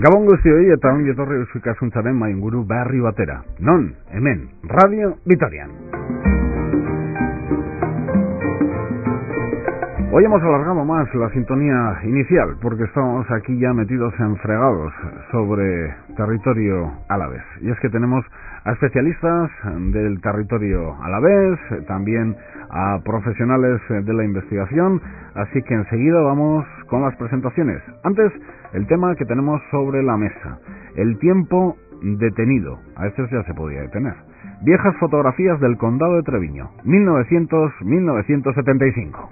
Gabon guztioi eta ongi etorri Eusko Ikaskuntzaren mainguru berri batera. Non, hemen, Radio Vitorian. Hoy hemos alargado más la sintonía inicial porque estamos aquí ya metidos en fregados sobre territorio alavés. Y es que tenemos a especialistas del territorio alavés, también a profesionales de la investigación, así que enseguida vamos con las presentaciones. Antes, el tema que tenemos sobre la mesa, el tiempo detenido, a veces ya se podía detener. Viejas fotografías del Condado de Treviño, 1900-1975.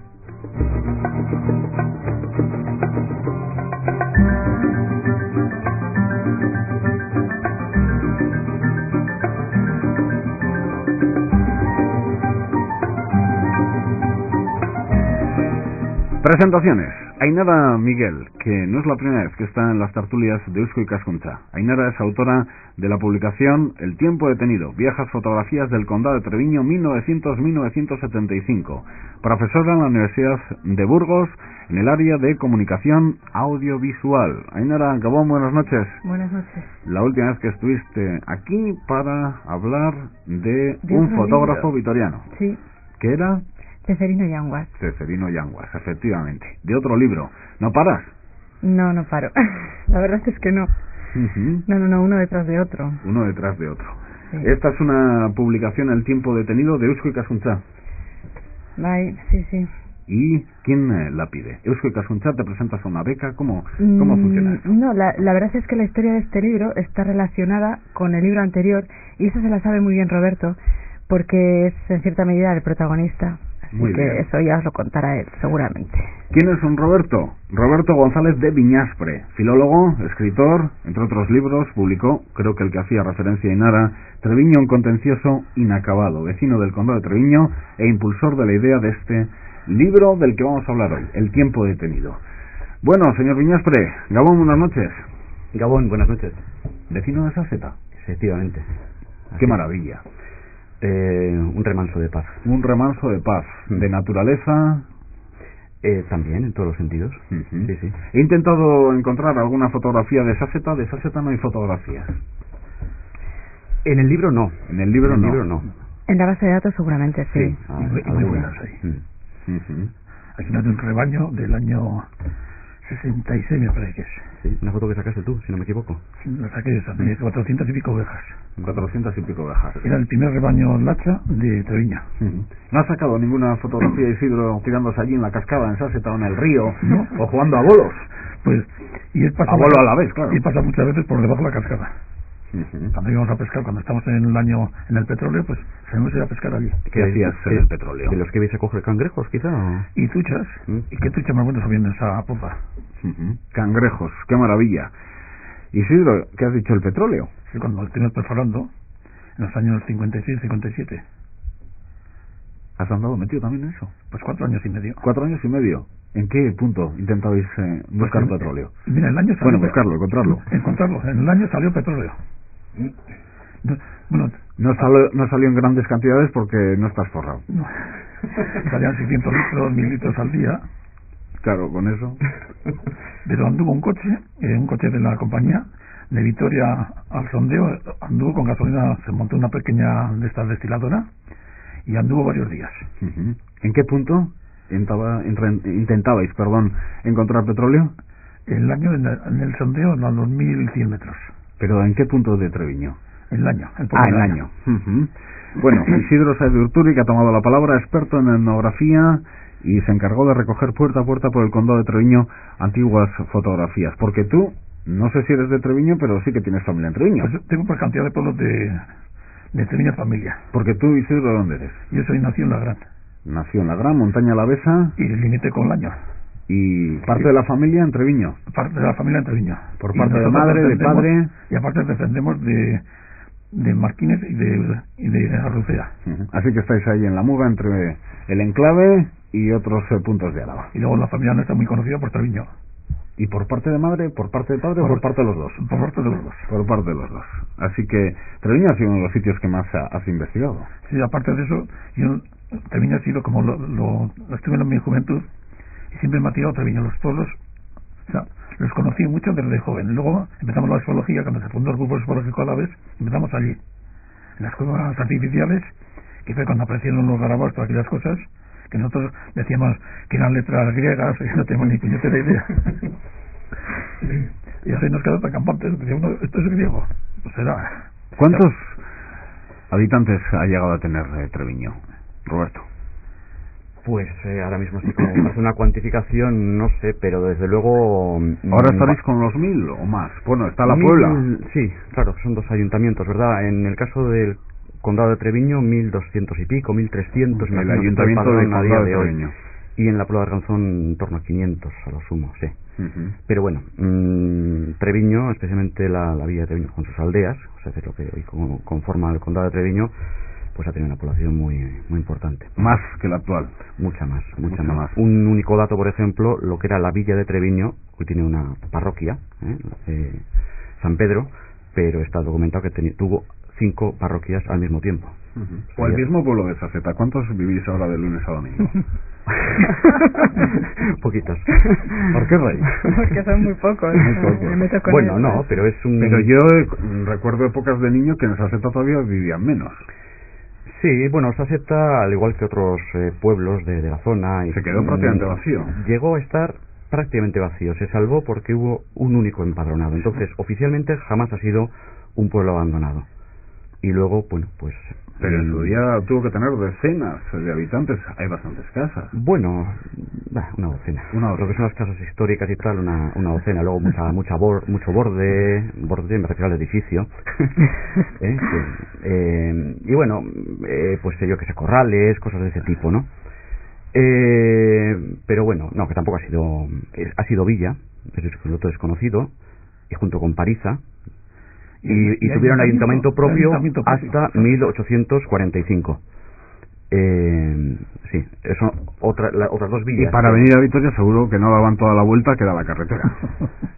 Presentaciones. Ainara Miguel, que no es la primera vez que está en las tertulias de Eusko Ikaskuntza. Ainara es autora de la publicación El tiempo detenido, viejas fotografías del Condado de Treviño 1900-1975. Profesora en la Universidad de Burgos en el área de comunicación audiovisual. Ainara, Gabón, buenas noches. Buenas noches. La última vez que estuviste aquí para hablar de un fotógrafo libro vitoriano. Sí. ¿Qué era? Ceferino Yanguas. Ceferino Yanguas, efectivamente. De otro libro. ¿No paras? No paro. La verdad es que no. Uh-huh. No, uno detrás de otro. Uno detrás de otro. Sí. Esta es una publicación, El tiempo detenido, de Eusko Ikaskuntza. Sí. ¿Y quién la pide? Eusko Ikaskuntza, ¿te presentas a una beca? ¿Cómo funciona eso? No, la verdad es que la historia de este libro está relacionada con el libro anterior, y eso se la sabe muy bien Roberto, porque es en cierta medida el protagonista. Muy que bien. Eso ya os lo contará él, seguramente. ¿Quién es un Roberto? Roberto González de Viñaspre, filólogo, escritor, entre otros libros, publicó, creo que el que hacía referencia a Ainara, Treviño, un contencioso inacabado, vecino del Condado de Treviño e impulsor de la idea de este libro del que vamos a hablar hoy, El tiempo detenido. Bueno, señor Viñaspre, Gabón, buenas noches. Gabón, buenas noches. Vecino de Saseta. Efectivamente. Qué maravilla. Un remanso de paz. Un remanso de paz, de naturaleza. También, en todos los sentidos. Uh-huh. Sí. He intentado encontrar alguna fotografía de Saseta no hay fotografías. En el libro no. En el libro no. En la base de datos seguramente sí. Sí. Muy buenas ahí. Uh-huh. Aquí no de un rebaño del año 66, me parece que es. Sí, una foto que sacaste tú, si no me equivoco. La saqué de también, 400 y pico ovejas. 400 y pico ovejas. Era el primer rebaño lacha de Treviño. Uh-huh. ¿No has sacado ninguna fotografía de Isidro tirándose allí en la cascada, en Saseta o en el río? No. ¿O jugando a bolos? Pues, y él pasa A bolo a la vez, claro. Y pasa muchas veces por debajo de la cascada. Uh-huh. Cuando íbamos a pescar, cuando estamos en el año en el petróleo, pues salimos a ir a pescar allí. ¿Qué hacías en el petróleo? ¿De los que vais a coger cangrejos, quizá? ¿O? Y truchas. ¿Y qué trucha más buena subiendo esa popa? Uh-huh. Cangrejos, qué maravilla. Isidro, ¿qué has dicho? ¿El petróleo? Sí, cuando estuvimos perforando, en los años 56, 57. ¿Has andado metido también en eso? Pues 4 años y medio. 4 años y medio. ¿En qué punto intentabais buscar Pues, petróleo? Mira, el año salió... Bueno, buscarlo, encontrarlo. Encontrarlo. En el año salió petróleo. Bueno, No salió en grandes cantidades porque no estás forrado. no. Salían 600 litros, 1000 litros al día. Claro, con eso. Pero anduvo un coche de la compañía, de Vitoria al sondeo, anduvo con gasolina, se montó una pequeña de estas destiladora y anduvo varios días. Uh-huh. ¿En qué punto intentabais encontrar petróleo? El año en el sondeo, a los 2100 metros. ¿Pero en qué punto de Treviño? El año. El año. Uh-huh. Bueno, Isidro Sáez de Urturi, que ha tomado la palabra, experto en etnografía, y se encargó de recoger puerta a puerta por el Condado de Treviño antiguas fotografías. Porque tú, no sé si eres de Treviño, pero sí que tienes familia en Treviño. Pues tengo por cantidad de pueblos de Treviño familia. Porque tú, Isidro, ¿de dónde eres? Yo soy nacido en La Gran. Nació en La Gran, montaña alavesa. Y el límite con Laño. ¿Y parte de la familia en Treviño? Parte de la familia en Treviño. Por parte de madre, de padre. Y aparte descendemos de Martínez y de Arrucea. Uh-huh. Así que estáis ahí en la muga entre el enclave y otros puntos de Álava. Y luego la familia nuestra muy conocida por Treviño. ¿Y por parte de madre, por parte de padre o por parte de los dos? Por parte de los dos. Por parte de los dos. Así que Treviño ha sido uno de los sitios que más has investigado. Sí, aparte de eso, Treviño ha sido como lo estuve en mi juventud y siempre me ha tirado Treviño, los pueblos, o sea, los conocí mucho desde joven. Luego empezamos la esfología, cuando se fundó el grupo esfológico Alavés, empezamos allí, en las cuevas artificiales, que fue cuando aparecieron los garabatos, todas aquellas cosas, que nosotros decíamos que eran letras griegas, y no tenemos ni puñetera idea. Y así nos quedó tan campantes, decíamos, esto es griego, pues será. ¿Cuántos habitantes ha llegado a tener Treviño, Roberto? Pues ahora mismo sí, como hace una cuantificación, no sé, pero desde luego... ¿Ahora estaréis con los 1000 o más? Bueno, está la Puebla. Sí, claro, son 2 ayuntamientos, ¿verdad? En el caso del condado de Treviño, 1200 y pico, 1300... El ayuntamiento del condado de Treviño. Y en la Puebla de Arganzón en torno a 500 a lo sumo, sí. Pero bueno, Treviño, especialmente la villa de Treviño con sus aldeas, o sea, que es lo que hoy conforma el condado de Treviño, pues ha tenido una población muy importante. Más que la actual. Mucha más. Un único dato, por ejemplo, lo que era la villa de Treviño, hoy tiene una parroquia, San Pedro, pero está documentado que tuvo 5 parroquias al mismo tiempo. O el mismo pueblo de Saceta. ¿Cuántos vivís ahora de lunes a domingo? Poquitos. ¿Por qué, Rey? Porque son muy pocos. Bueno, no, pero es un... Pero yo recuerdo épocas de niño que en Saceta todavía vivían menos. Sí, bueno, Saceta, al igual que otros pueblos de la zona... Se quedó prácticamente vacío. Llegó a estar prácticamente vacío. Se salvó porque hubo un único empadronado. Entonces, oficialmente jamás ha sido un pueblo abandonado. Y luego, bueno, pues... Pero en su día tuvo que tener decenas de habitantes. Hay bastantes casas. Bueno, una docena. Lo que son las casas históricas y tal, una docena. Luego mucho borde, me refiero al edificio. Y bueno, pues yo que sé, corrales, cosas de ese tipo, ¿no? Pero bueno, no, que tampoco ha sido villa, es un otro desconocido, y junto con Pariza, y tuvieron ayuntamiento propio hasta 1845. Sí, son otras 2 villas. Y para venir a Vitoria seguro que no daban toda la vuelta que da la carretera.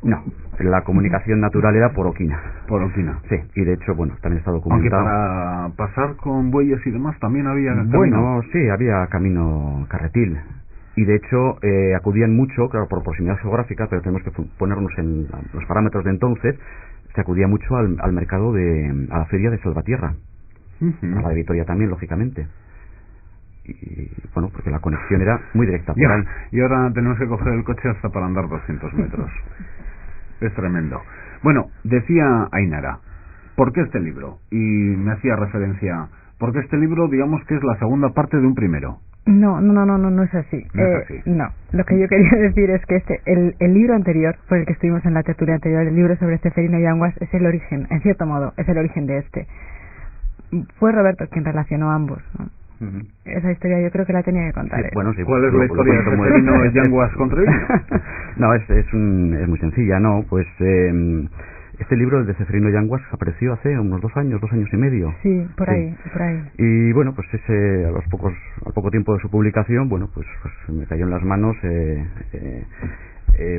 No, la comunicación natural era por Oquina. Por Oquina. Sí, y de hecho, bueno, también está documentado. Aunque para pasar con bueyes y demás también había camino. Bueno, sí, había camino carretil. Y de hecho acudían mucho, claro, por proximidad geográfica, pero tenemos que ponernos en los parámetros de entonces. Se acudía mucho al mercado a la feria de Salvatierra, a la de Vitoria también, lógicamente. Y bueno, porque la conexión era muy directa por ahí. Y ahora tenemos que coger el coche hasta para andar 200 metros. Es tremendo. Bueno, decía Ainara, ¿por qué este libro? Y me hacía referencia, porque este libro, digamos que es la segunda parte de un primero. No es así. No es así. No, lo que yo quería decir es que el libro anterior, por el que estuvimos en la tertulia anterior, el libro sobre Ceferino y Yanguas, es el origen, en cierto modo, es el origen de este. Fue Roberto quien relacionó ambos, ¿no? Esa historia yo creo que la tenía que contar. Sí, bueno, sí, ¿cuál es la historia de Ceferino y Yanguas con Treviño? No, es muy sencilla, ¿no? Pues este libro, el de Ceferino y Yanguas, apareció hace unos 2 años y medio. Sí, por ahí. Y bueno, pues al poco tiempo de su publicación, bueno, pues me cayó en las manos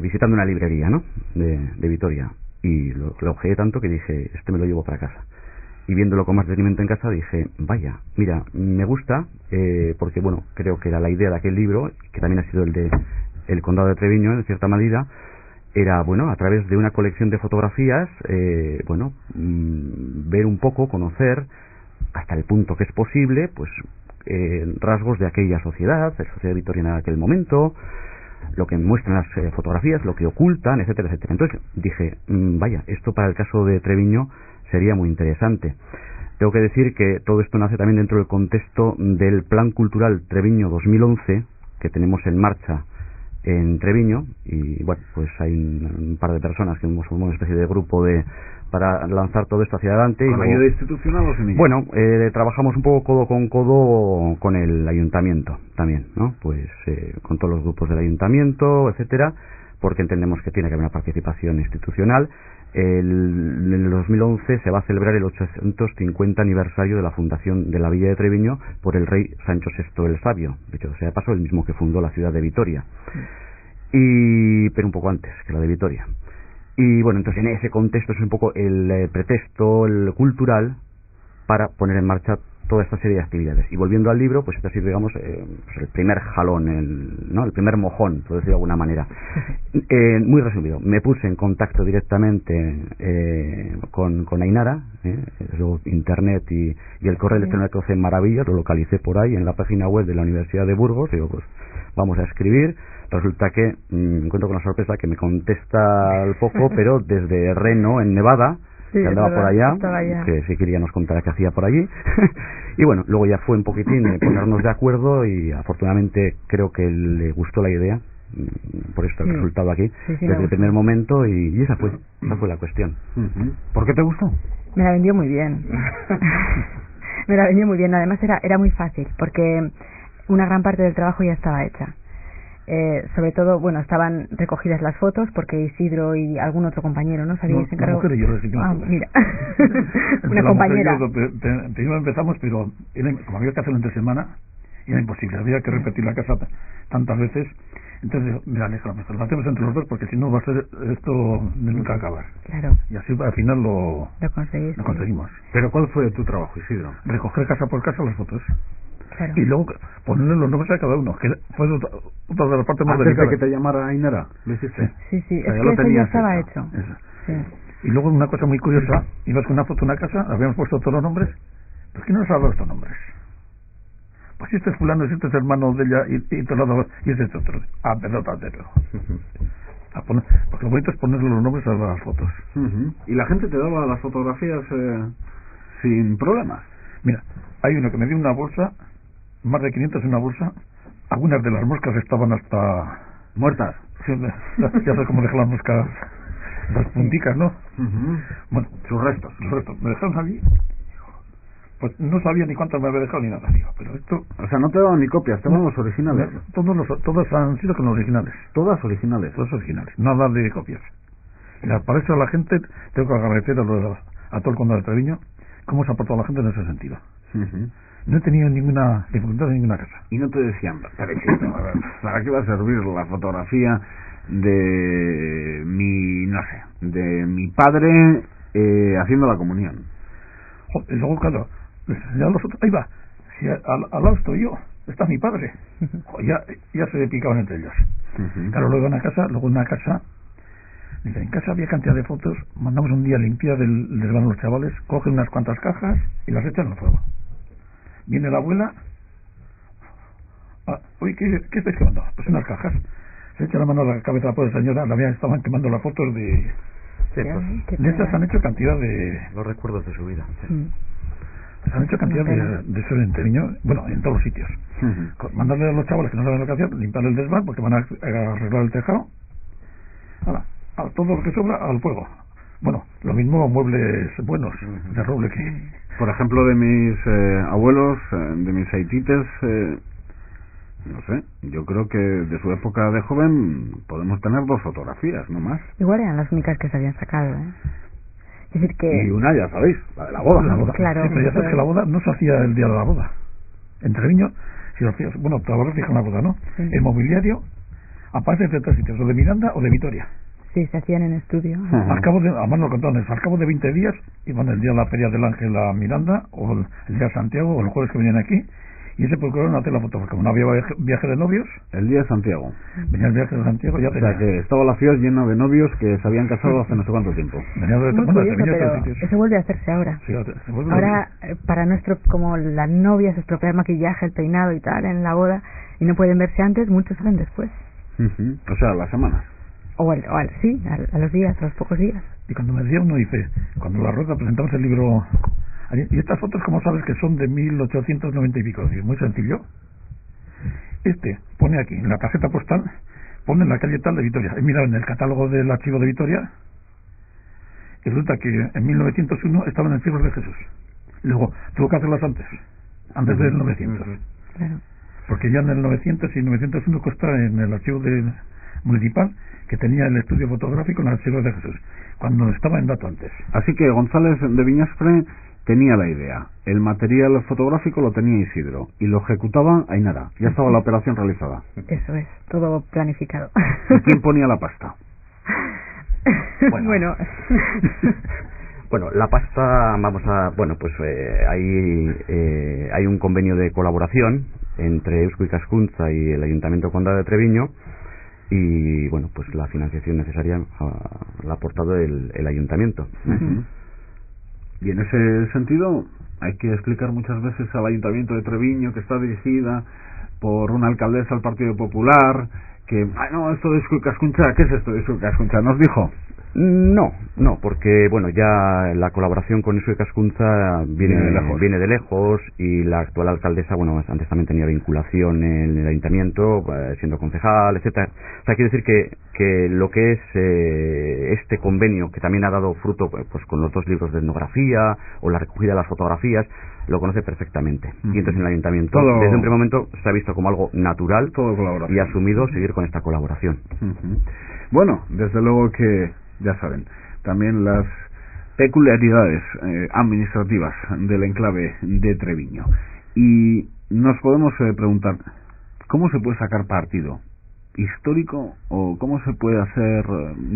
visitando una librería, ¿no? De Vitoria. Y lo ojeé tanto que dije, me lo llevo para casa. Y viéndolo con más detenimiento en casa dije, vaya, mira, me gusta, porque bueno, creo que era la idea de aquel libro, que también ha sido el de El Condado de Treviño, en cierta medida, era, bueno, a través de una colección de fotografías, ver un poco, conocer, hasta el punto que es posible, pues, rasgos de aquella sociedad, la sociedad vitoriana de aquel momento, lo que muestran las fotografías, lo que ocultan, etcétera, etcétera. Entonces dije, vaya, esto para el caso de Treviño sería muy interesante. Tengo que decir que todo esto nace también dentro del contexto del Plan Cultural Treviño 2011, que tenemos en marcha en Treviño, y bueno, pues hay un par de personas que hemos formado una especie de grupo para lanzar todo esto hacia adelante. ¿Con ayuda institucional o sin ella? Bueno, trabajamos un poco codo con codo con el ayuntamiento también, ¿no? Pues con todos los grupos del ayuntamiento, etcétera, porque entendemos que tiene que haber una participación institucional. En el 2011 se va a celebrar el 850 aniversario de la fundación de la Villa de Treviño por el rey Sancho VI el Sabio, de hecho sea de paso el mismo que fundó la ciudad de Vitoria, pero un poco antes que la de Vitoria. Y bueno, entonces en ese contexto es un poco el pretexto, el cultural, para poner en marcha toda esta serie de actividades. Y volviendo al libro, pues este ha sido, digamos, pues el primer jalón, el primer mojón, por decirlo de alguna manera. Muy resumido, me puse en contacto directamente con Ainara, internet y el correo electrónico hace maravillas, lo localicé por ahí en la página web de la Universidad de Burgos, digo, pues vamos a escribir. Resulta que encuentro con la sorpresa que me contesta al poco, pero desde Reno, en Nevada, que andaba por allá, que si quería nos contara qué hacía por allí. Y bueno, luego ya fue un poquitín ponernos de acuerdo y afortunadamente creo que le gustó la idea, por esto el resultado aquí, desde el primer momento, y esa fue la cuestión. ¿Por qué te gustó? Me la vendió muy bien. Me la vendió muy bien, además era muy fácil, porque una gran parte del trabajo ya estaba hecha. Sobre todo, bueno, estaban recogidas las fotos porque Isidro y algún otro compañero, ¿no? ¿Sabíais encargado? La mujer y yo reciclamos. Mira. Una compañera. Primero empezamos, pero como había que hacerlo entre semana, era imposible. Había que repetir la casa tantas veces. Entonces, mira, lo hacemos entre los dos porque si no va a ser esto de nunca acabar. Claro. Y así al final lo conseguimos. ¿Pero cuál fue tu trabajo, Isidro? Recoger casa por casa las fotos. Claro. Y luego ponerle los nombres a cada uno, que fue otra de las partes más delicadas. ¿Antes de que te llamara Ainara? ¿Lo hiciste? Sí, o sea, es que eso ya estaba hecho. Sí. Y luego una cosa muy curiosa, ibas con una foto a una casa, habíamos puesto todos los nombres, ¿por qué no nos ha dado estos nombres? Pues si este es fulano, si este es hermano de ella, y te lo ha dado, y este es otro. Perdón. Porque lo bonito es ponerle los nombres a las fotos. ¿Y la gente te daba las fotografías sin problemas? Mira, hay uno que me dio una bolsa, más de 500 en una bolsa, algunas de las moscas estaban hasta muertas. Sí, ya sabes cómo dejan las moscas, las punticas, ¿no? Bueno, sus restos. Me dejaron allí, pues no sabía ni cuántas me había dejado ni nada, digo, pero esto... O sea, no te daban ni copias, te daban los originales. Todos han sido con los originales. ¿Todas originales? Todos originales, nada de copias. Y para eso a la gente, tengo que agradecer a todo el Condado de Treviño, cómo se ha portado la gente en ese sentido. No he tenido ninguna dificultad en ninguna casa. Y no te decían, ¿para qué va a servir la fotografía de mi padre haciendo la comunión? Y luego, claro, ya los otros, ahí va, si al lado estoy yo, está mi padre. Ya se picaban entre ellos. Claro, luego en una casa, en casa había cantidad de fotos, mandamos un día a limpiar les van los chavales, cogen unas cuantas cajas y las echan al fuego. Viene la abuela, oye, ¿qué estáis quemando? Pues unas cajas. Se echa la mano a la cabeza de la pobre señora, estaban quemando las fotos de estas han hecho cantidad de... Los recuerdos de su vida. Se han hecho cantidad de eso en Treviño, bueno, en todos los sitios. Mandarle a los chavales que no saben lo que hacer, limpiar el desván, porque van a arreglar el tejado. A todo lo que sobra, al fuego. Bueno, lo mismo muebles buenos, de roble que... Por ejemplo, de mis abuelos, de mis aitites, no sé, yo creo que de su época de joven podemos tener 2 fotografías, no más. Igual eran las únicas que se habían sacado, Es decir que... Y una, ya sabéis, la de la boda. Claro. Sí, pero ya sabes que la boda no se hacía el día de la boda. En Treviño, si lo hacías, bueno, te lo fijan la boda, ¿no? Sí. El mobiliario aparece de 3 sitios, o de Miranda o de Vitoria. Sí, se hacían en estudio. Al cabo de 20 días iban el día de la Feria del Ángel a Miranda, o el día de Santiago, o los jueves que venían aquí, y se procuraron hacer la foto, porque como no había viaje de novios... El día de Santiago. Venía el viaje de Santiago, ya tenía... O sea, que estaba la ciudad llena de novios que se habían casado hace no sé cuánto tiempo. Venía de pero eso vuelve a hacerse ahora. Sí, ahora, para como las novias estropea el maquillaje, el peinado y tal, en la boda, y no pueden verse antes, muchos salen después. O sea, las semanas. A los días, a los pocos días. Y cuando me decía uno, dice, cuando la Roca presentamos el libro, y estas fotos, como sabes, que son de 1890 y pico, muy sencillo. Pone aquí, en la tarjeta postal, pone en la calle tal de Vitoria. He mirado en el catálogo del archivo de Vitoria, y resulta que en 1901 estaban en el Cierre de Jesús. Y luego, tuvo que hacerlas antes del 900. Claro. Porque ya en el 900 y 901 consta en el archivo municipal que tenía el estudio fotográfico en el Cierre de Jesús, cuando estaba en dato antes. Así que González de Viñaspre tenía la idea, el material fotográfico lo tenía Isidro y lo ejecutaba Ainara, ya estaba la operación realizada. Eso es, todo planificado. ¿Y quién ponía la pasta? Bueno. Bueno, la pasta, hay un convenio de colaboración entre Eusko Ikaskuntza y el Ayuntamiento de Condado de Treviño, y bueno, pues la financiación necesaria la ha aportado el Ayuntamiento. Uh-huh. Y en ese sentido hay que explicar muchas veces al Ayuntamiento de Treviño, que está dirigida por una alcaldesa del Partido Popular, que, esto de Eusko Ikaskuntza, ¿qué es esto de Eusko Ikaskuntza? ¿Nos dijo? No, porque bueno, ya la colaboración con Eusko Ikaskuntza viene de lejos, y la actual alcaldesa, bueno, antes también tenía vinculación en el ayuntamiento, siendo concejal, etcétera. O sea, quiere decir que lo que es este convenio, que también ha dado fruto pues con los 2 libros de etnografía o la recogida de las fotografías, lo conoce perfectamente. Y entonces en el ayuntamiento, desde un primer momento, se ha visto como algo natural y ha asumido seguir con esta colaboración. Bueno, desde luego que ya saben, también las peculiaridades administrativas del enclave de Treviño. Y nos podemos preguntar, ¿cómo se puede sacar partido histórico, o cómo se puede hacer,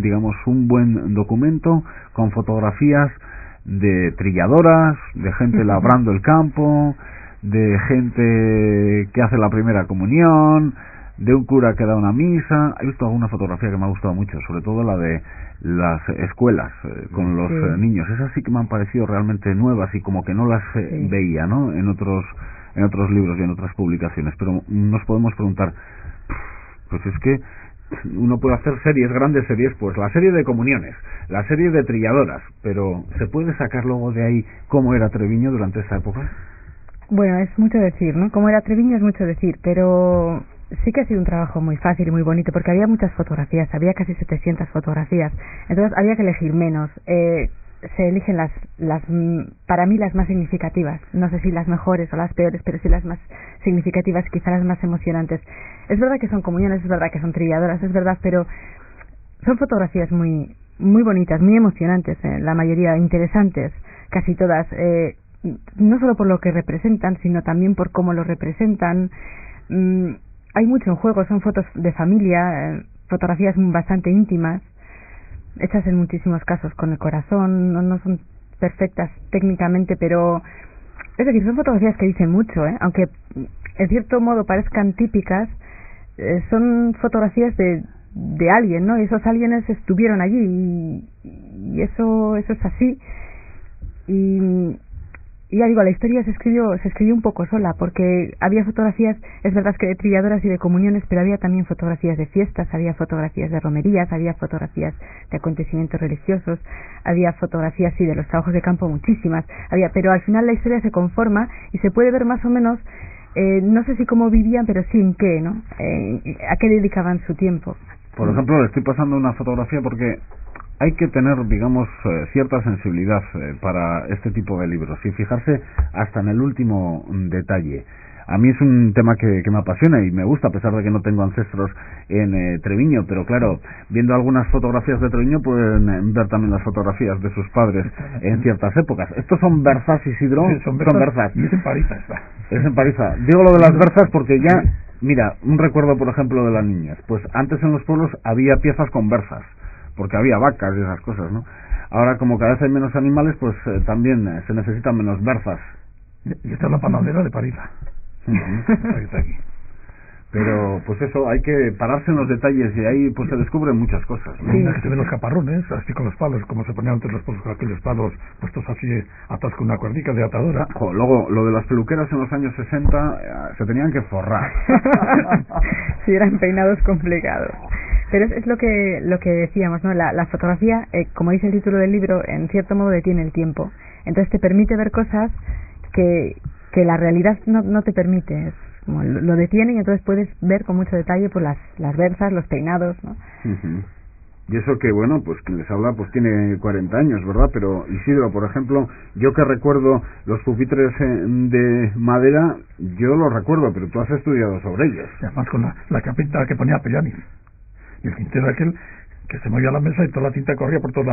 digamos, un buen documento con fotografías de trilladoras, de gente labrando el campo, de gente que hace la primera comunión, de un cura que da una misa? He visto alguna fotografía que me ha gustado mucho, sobre todo la de las escuelas con los niños. Esas sí que me han parecido realmente nuevas y como que no las veía, ¿no?, en otros libros y en otras publicaciones. Pero nos podemos preguntar, pues es que uno puede hacer grandes series, pues la serie de comuniones, la serie de trilladoras, pero ¿se puede sacar luego de ahí cómo era Treviño durante esa época? Bueno, es mucho decir, ¿no? Cómo era Treviño es mucho decir, pero sí que ha sido un trabajo muy fácil y muy bonito, porque había muchas fotografías, había casi 700 fotografías, entonces había que elegir menos. Se eligen para mí las más significativas, no sé si las mejores o las peores, pero sí las más significativas, quizás las más emocionantes. Es verdad que son comuniones, es verdad que son trilladoras, es verdad, pero son fotografías muy muy bonitas, muy emocionantes, la mayoría interesantes, casi todas, no solo por lo que representan, sino también por cómo lo representan. Hay mucho en juego, son fotos de familia, fotografías bastante íntimas, hechas en muchísimos casos con el corazón, no son perfectas técnicamente, pero es decir, son fotografías que dicen mucho, aunque en cierto modo parezcan típicas, son fotografías de alguien, ¿no? Y esos alguienes estuvieron allí y eso es así. Y ya digo, la historia se escribió un poco sola, porque había fotografías, es verdad que de trilladoras y de comuniones, pero había también fotografías de fiestas, había fotografías de romerías, había fotografías de acontecimientos religiosos, había fotografías, sí, de los trabajos de campo, muchísimas, pero al final la historia se conforma y se puede ver más o menos, no sé si cómo vivían, pero sí en qué, ¿no? A qué dedicaban su tiempo. Por ejemplo, le estoy pasando una fotografía porque hay que tener, digamos, cierta sensibilidad para este tipo de libros y fijarse hasta en el último detalle. A mí es un tema que me apasiona y me gusta, a pesar de que no tengo ancestros en Treviño, pero claro, viendo algunas fotografías de Treviño pueden ver también las fotografías de sus padres en ciertas épocas. ¿Estos son berzas, Isidro? Sí, son berzas. Y es en Pariza, está. Es en Pariza. Digo lo de las berzas porque ya, mira, un recuerdo, por ejemplo, de las niñas. Pues antes en los pueblos había piezas con berzas, porque había vacas y esas cosas, ¿no? Ahora, como cada vez hay menos animales, pues también se necesitan menos berzas. Y esta es la panadera de Pariza. Está aquí. Pero, pues eso, hay que pararse en los detalles y ahí pues se descubren muchas cosas, ¿no? Sí. Que se ven los caparrones, así con los palos, como se ponían antes los palos, con aquellos palos puestos así, atados con una cuerdica de atadora. Luego, lo de las peluqueras en los años 60 se tenían que forrar. Sí, eran peinados complicados. Pero es lo que decíamos, ¿no? La fotografía, como dice el título del libro, en cierto modo detiene el tiempo. Entonces te permite ver cosas que la realidad no te permite. Es como lo detiene y entonces puedes ver con mucho detalle pues las berzas, los peinados, ¿no? Uh-huh. Y eso que, bueno, pues quien les habla pues tiene 40 años, ¿verdad? Pero Isidro, por ejemplo, yo que recuerdo los pupitres de madera, yo los recuerdo, pero tú has estudiado sobre ellos. Y además con la capita que ponía Pellanis. Y el tintero aquel que se movía la mesa y toda la tinta corría por toda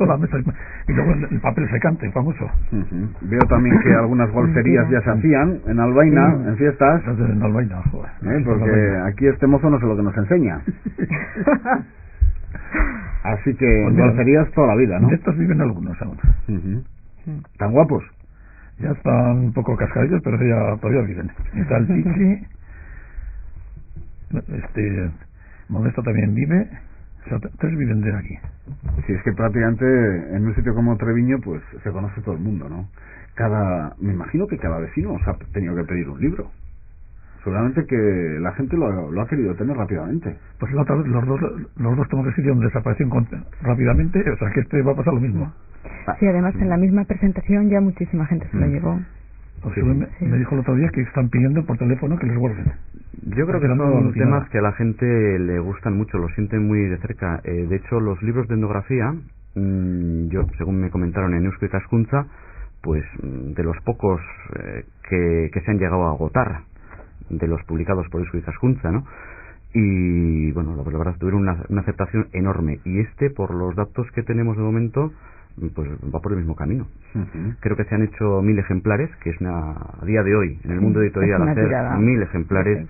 la mesa, y luego el papel secante famoso. Uh-huh. Veo también que algunas golferías ya se hacían en Albaina, en fiestas. En Albaina, joder. Porque aquí este mozo no sé lo que nos enseña. Así que Pues mira, conocerías toda la vida, ¿no? De estos viven algunos aún. ¿Tan guapos? Ya están un poco cascadillos, pero ya todavía viven. Está el Pichi, Modesto también vive, o sea, 3 viven de aquí. Sí, es que prácticamente en un sitio como Treviño, pues se conoce todo el mundo, ¿no? Me imagino que cada vecino os ha tenido que pedir un libro. Seguramente que la gente lo ha querido tener rápidamente. Pues la otra vez los dos tomos de sitio donde desaparecieron rápidamente, o sea que va a pasar lo mismo. Sí, además en la misma presentación ya muchísima gente se lo llevó. Pues me dijo el otro día que están pidiendo por teléfono que les vuelven. Yo creo que son temas que a la gente le gustan mucho, lo sienten muy de cerca. De hecho, los libros de etnografía, yo, según me comentaron en Eusko Ikaskuntza, pues de los pocos que se han llegado a agotar, de los publicados por Eusko Ikaskuntza, ¿no? Y bueno, la verdad tuvieron una aceptación enorme. Y por los datos que tenemos de momento, pues va por el mismo camino. Creo que se han hecho 1000 ejemplares, que es a día de hoy en el mundo editorial hacer 1000 ejemplares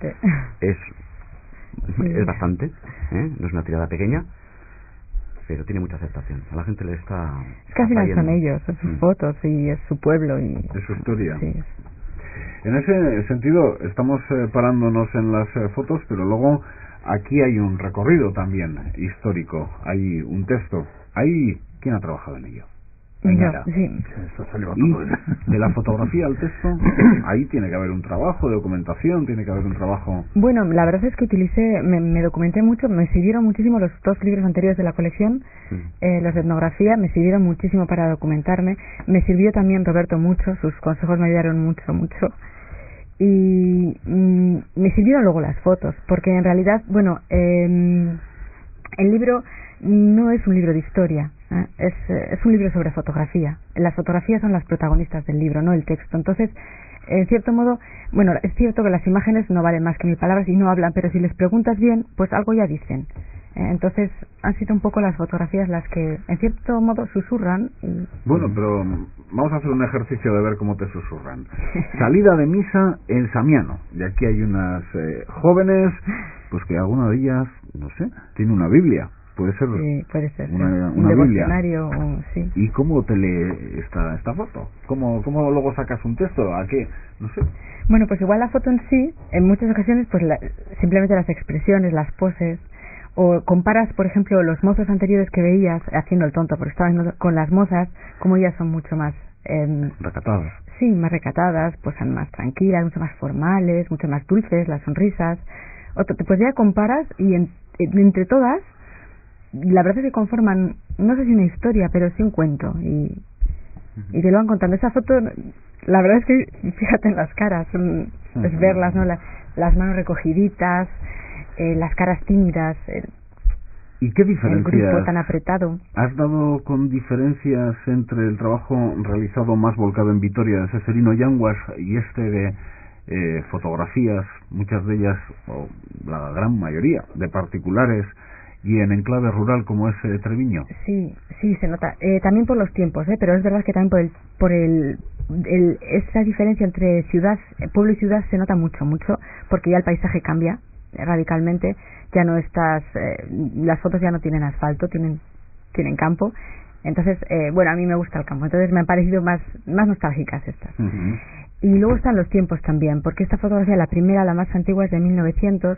es bastante, no es una tirada pequeña, pero tiene mucha aceptación. A la gente le está... Es que al final son ellos, son sus fotos y es su pueblo y es su historia. Sí. En ese sentido estamos parándonos en las fotos, pero luego aquí hay un recorrido también histórico, hay un texto. ¿Quién ha trabajado en ello? Sí. Y de la fotografía al texto, ahí tiene que haber un trabajo de documentación, tiene que haber un trabajo... Bueno, la verdad es que me documenté mucho, me sirvieron muchísimo los 2 libros anteriores de la colección, los de etnografía, me sirvieron muchísimo para documentarme, me sirvió también Roberto mucho, sus consejos me ayudaron mucho, y me sirvieron luego las fotos, porque en realidad, bueno, el libro no es un libro de historia, es un libro sobre fotografía. Las fotografías son las protagonistas del libro, no el texto. Entonces, en cierto modo, bueno, es cierto que las imágenes no valen más que 1000 palabras y no hablan, pero si les preguntas bien, pues algo ya dicen. Entonces, han sido un poco las fotografías las que, en cierto modo, susurran. Bueno, pero vamos a hacer un ejercicio de ver cómo te susurran. Salida de misa en Samiano. Y aquí hay unas jóvenes, pues que alguna de ellas, no sé, tiene una Biblia. Puede ser, un devocionario, sí. ¿Y cómo te lee esta foto? ¿Cómo luego sacas un texto? ¿A qué? No sé. Bueno, pues igual la foto en sí, en muchas ocasiones, pues simplemente las expresiones, las poses, o comparas, por ejemplo, los mozos anteriores que veías haciendo el tonto, porque estaban con las mozas, como ellas son mucho más... recatadas. Sí, más recatadas, pues son más tranquilas, mucho más formales, mucho más dulces, las sonrisas. Pues ya comparas y entre todas, la verdad es que conforman, no sé si una historia, pero sí un cuento, y te lo van contando. Esa foto, la verdad es que fíjate en las caras, es verlas, ¿no? Las manos recogiditas, las caras tímidas, ¿y qué diferencias? El grupo tan apretado. ¿Has dado con diferencias entre el trabajo realizado más volcado en Vitoria de Seferino Yanguas y de fotografías, muchas de ellas, o la gran mayoría, de particulares, y en enclave rural como es Treviño? Sí, se nota. También por los tiempos, pero es verdad que también por esa diferencia entre pueblo y ciudad se nota mucho, porque ya el paisaje cambia radicalmente. Ya no las fotos ya no tienen asfalto, tienen campo. Entonces, bueno, a mí me gusta el campo, entonces me han parecido más nostálgicas estas. Y luego están los tiempos también, porque esta fotografía, la primera, la más antigua, es de 1900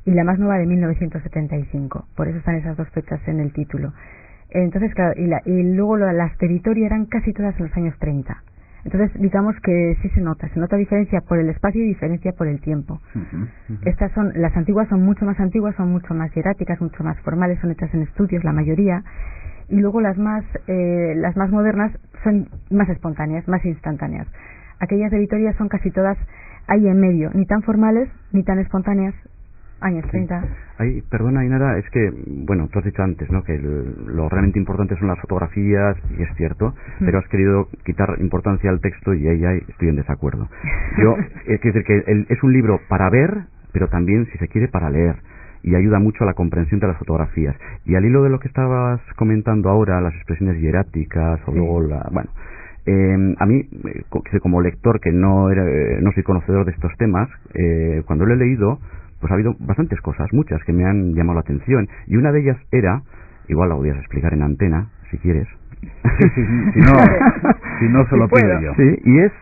y la más nueva de 1975. Por eso están esas 2 fechas en el título. Entonces, claro, y luego las de Vitoria eran casi todas en los años 30. Entonces, digamos que sí se nota diferencia por el espacio y diferencia por el tiempo. Las antiguas son mucho más antiguas, son mucho más hieráticas, mucho más formales, son hechas en estudios, la mayoría. Y luego las más modernas son más espontáneas, más instantáneas. Aquellas de Vitoria son casi todas ahí en medio, ni tan formales ni tan espontáneas, años 30. Perdona, Ainara, es que, bueno, tú has dicho antes, ¿no?, que lo realmente importante son las fotografías, y es cierto, pero has querido quitar importancia al texto y ahí estoy en desacuerdo. Es decir, que es un libro para ver, pero también, si se quiere, para leer, y ayuda mucho a la comprensión de las fotografías. Y al hilo de lo que estabas comentando ahora, las expresiones hieráticas, o luego a mí, como lector que no soy conocedor de estos temas, cuando lo he leído, pues ha habido bastantes cosas, muchas, que me han llamado la atención. Y una de ellas era igual la podías explicar en antena, si quieres. Sí, si no se lo pido yo. Sí, y es,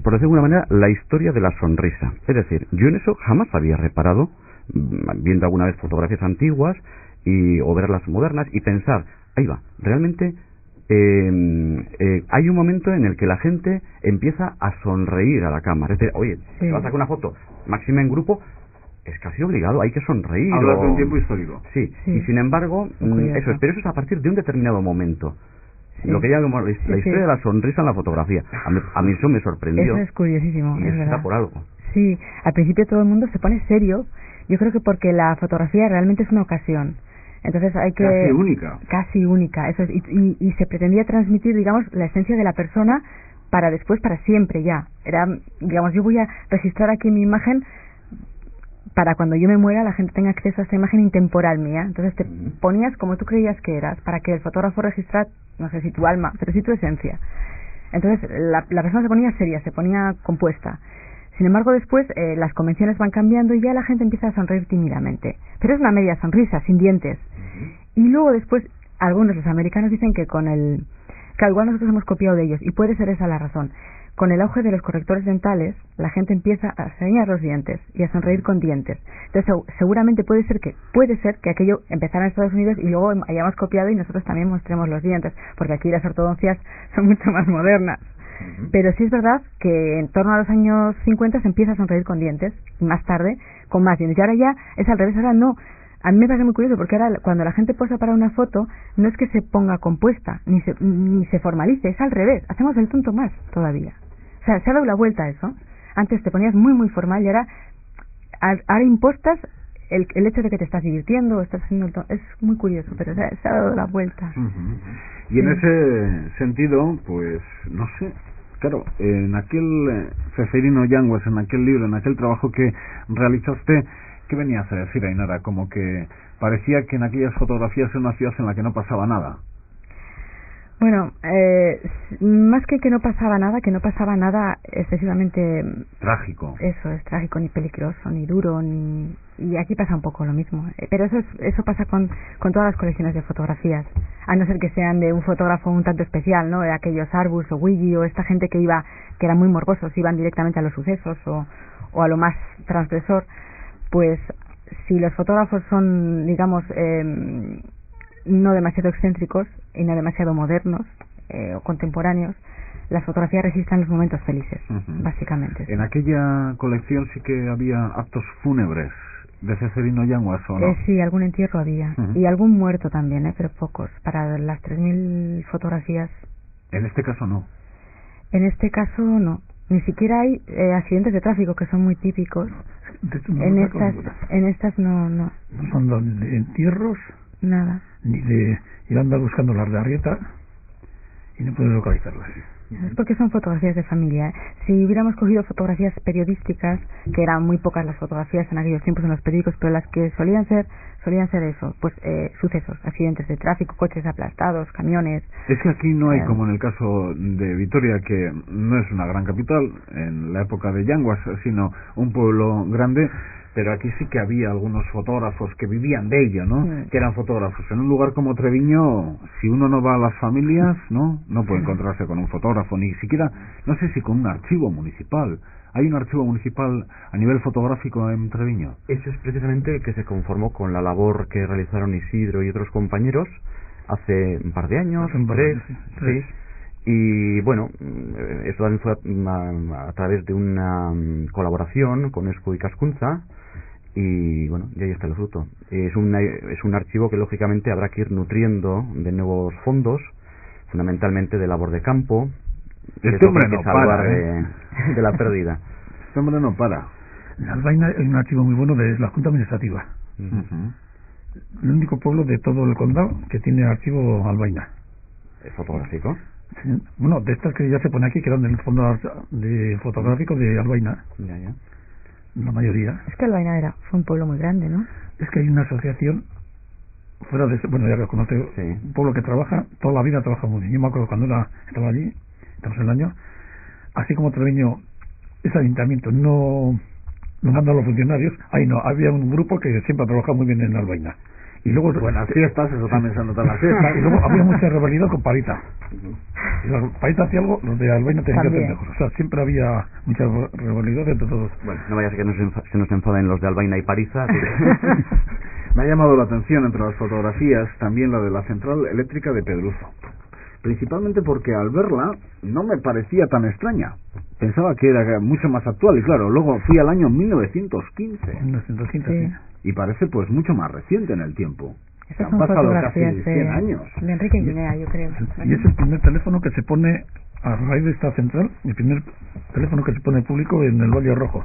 por decir de alguna manera, la historia de la sonrisa. Es decir, yo en eso jamás había reparado, viendo alguna vez fotografías antiguas o ver las modernas, y pensar, ahí va, realmente hay un momento en el que la gente empieza a sonreír a la cámara. Es decir, oye, si vas a sacar una foto, máxima en grupo, es casi obligado, hay que sonreír. Hablas de un tiempo histórico. Sí, y sin embargo, pero eso es a partir de un determinado momento. Sí. Lo que llamamos la historia de la sonrisa en la fotografía. A mí eso me sorprendió. Eso es curiosísimo. Y es está por algo. Sí, al principio todo el mundo se pone serio. Yo creo que porque la fotografía realmente es una ocasión. Entonces hay que... Casi única. Casi única, eso es. Y se pretendía transmitir, digamos, la esencia de la persona para después, para siempre ya. Era, digamos, yo voy a registrar aquí mi imagen para cuando yo me muera la gente tenga acceso a esta imagen intemporal mía. Entonces te ponías como tú creías que eras, para que el fotógrafo registrara, no sé si tu alma, pero sí tu esencia. Entonces la persona se ponía seria, se ponía compuesta. Sin embargo, después las convenciones van cambiando y ya la gente empieza a sonreír tímidamente. Pero es una media sonrisa, sin dientes. Y luego después, algunos, los americanos, dicen que que igual nosotros hemos copiado de ellos, y puede ser esa la razón. Con el auge de los correctores dentales, la gente empieza a enseñar los dientes y a sonreír con dientes. Entonces, seguramente puede ser que aquello empezara en Estados Unidos y luego hayamos copiado y nosotros también mostremos los dientes, porque aquí las ortodoncias son mucho más modernas. Pero sí es verdad que en torno a los años 50 se empieza a sonreír con dientes, y más tarde con más dientes. Y ahora ya es al revés, ahora no. A mí me parece muy curioso porque ahora cuando la gente posa para una foto no es que se ponga compuesta ni se formalice, es al revés, hacemos el tonto más todavía. O sea, se ha dado la vuelta a eso. Antes te ponías muy formal y ahora impostas el hecho de que te estás divirtiendo, estás haciendo es muy curioso, pero se ha dado la vuelta. Y en ese sentido, pues, no sé, claro, en aquel Ceferino Yanguas, en aquel libro, en aquel trabajo que realizaste, ¿qué venías a decir, Ainara? Como que parecía que en aquellas fotografías era una ciudad en la que no pasaba nada. Bueno, más que no pasaba nada excesivamente trágico. Eso es trágico, ni peligroso, ni duro, y aquí pasa un poco lo mismo. Pero eso pasa con todas las colecciones de fotografías, a no ser que sean de un fotógrafo un tanto especial, ¿no? De aquellos Arbus o Willy o esta gente que eran muy morbosos, iban directamente a los sucesos o a lo más transgresor. Pues si los fotógrafos son, digamos, no demasiado excéntricos y no demasiado modernos o contemporáneos, las fotografías registran los momentos felices, básicamente. En aquella colección sí que había actos fúnebres de Ceferino Yanguas, ¿o no? Sí, algún entierro había, y algún muerto también, pero pocos. Para las 3.000 fotografías. En este caso no. En este caso no. Ni siquiera hay accidentes de tráfico, que son muy típicos. De hecho, en estas no. No son de entierros. Nada. Ni de ir a andar buscando las de Arrieta y no puedes localizarlas. Es porque son fotografías de familia. Si hubiéramos cogido fotografías periodísticas, que eran muy pocas las fotografías en aquellos tiempos en los periódicos, pero las que solían ser eso, pues sucesos, accidentes de tráfico, coches aplastados, camiones. Es que aquí no hay, como en el caso de Vitoria, que no es una gran capital en la época de Yanguas, sino un pueblo grande, pero aquí sí que había algunos fotógrafos que vivían de ello, ¿no? Que eran fotógrafos. En un lugar como Treviño, si uno no va a las familias, no puede encontrarse con un fotógrafo, ni siquiera, no sé si con un archivo municipal. ¿Hay un archivo municipal a nivel fotográfico en Treviño? Eso es precisamente el que se conformó con la labor que realizaron Isidro y otros compañeros hace un par de años, tres. Y bueno, esto también fue a través de una colaboración con Esco y Cascunza, y bueno, y ahí está el fruto. Es un archivo que lógicamente habrá que ir nutriendo de nuevos fondos, fundamentalmente de labor de campo. Este hombre no para, de la pérdida. Este hombre no para. En Albaina hay un archivo muy bueno de la Junta Administrativa. El único pueblo de todo el condado que tiene archivo Albaina. ¿Es fotográfico? Sí, bueno, de estas que ya se pone aquí, que eran del fondo de fotográfico de Albaina. Ya. La mayoría. Es que Albaina fue un pueblo muy grande, ¿no? Es que hay una asociación fuera de, bueno, ya lo conoce, un pueblo que trabaja, toda la vida trabaja muy bien. Yo me acuerdo cuando estaba allí, estamos en el año, así como Treviño, ese ayuntamiento no manda a los funcionarios, ahí no, había un grupo que siempre ha trabajado muy bien en Albaina. Y luego buenas fiestas, eso también se nota en las fiestas. Y luego había mucha rivalidad con Parita. Si la Parita hacía algo, los de Albaina tenían que hacer mejor. O sea, siempre había mucha rivalidad entre todos. Bueno, no vaya a ser que se nos enfaden los de Albaina y Pariza. Me ha llamado la atención entre las fotografías también la de la central eléctrica de Pedruzo. Principalmente porque al verla no me parecía tan extraña. Pensaba que era mucho más actual y claro, luego fui al año 1915. 1915, sí. Y parece pues mucho más reciente en el tiempo. Esas Han son pasado casi fotografías 100 años. de Enrique Guinea, yo creo. Y es el primer teléfono que se pone a raíz de esta central, el primer teléfono que se pone público en el Valle Rojo.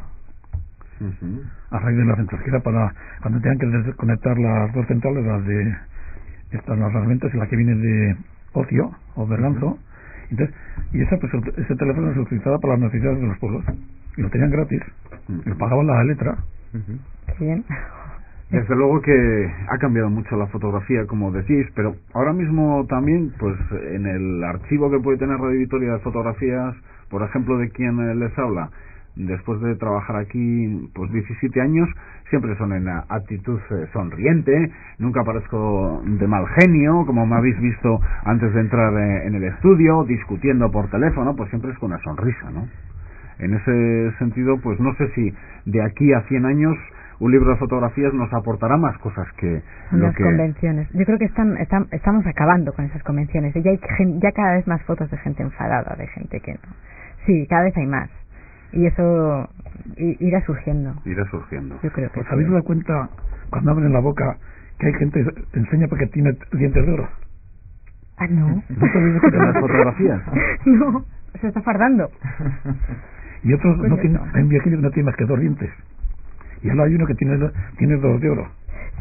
A raíz de la central, que era para cuando tenían que desconectar las dos centrales, las de estas, las herramientas, la que viene de Ocio o Berganzo. Entonces, y ese teléfono se utilizaba para las necesidades de los pueblos y lo tenían gratis, lo pagaban la letra. Qué bien. Desde luego que ha cambiado mucho la fotografía, como decís, pero ahora mismo también, pues en el archivo que puede tener Radio Vitoria de fotografías, por ejemplo, de quien les habla, después de trabajar aquí pues 17 años, siempre son en actitud sonriente, nunca aparezco de mal genio, como me habéis visto antes de entrar en el estudio, discutiendo por teléfono, pues siempre es con una sonrisa, ¿no? En ese sentido, pues no sé si de aquí a 100 años un libro de fotografías nos aportará más cosas que las convenciones. Yo creo que estamos acabando con esas convenciones. Ya cada vez más fotos de gente enfadada, de gente que no. Sí, cada vez hay más. Y eso irá surgiendo. Irá surgiendo. Yo creo que ¿Os habéis dado cuenta cuando abren la boca que hay gente que enseña porque tiene dientes de oro? Ah, no. ¿No sabéis de las fotografías? No, se está fardando. Y otros Pues no tienen, hay un viejillo que no tiene más que 2 dientes. Y al lado hay uno que tiene 2 de oro.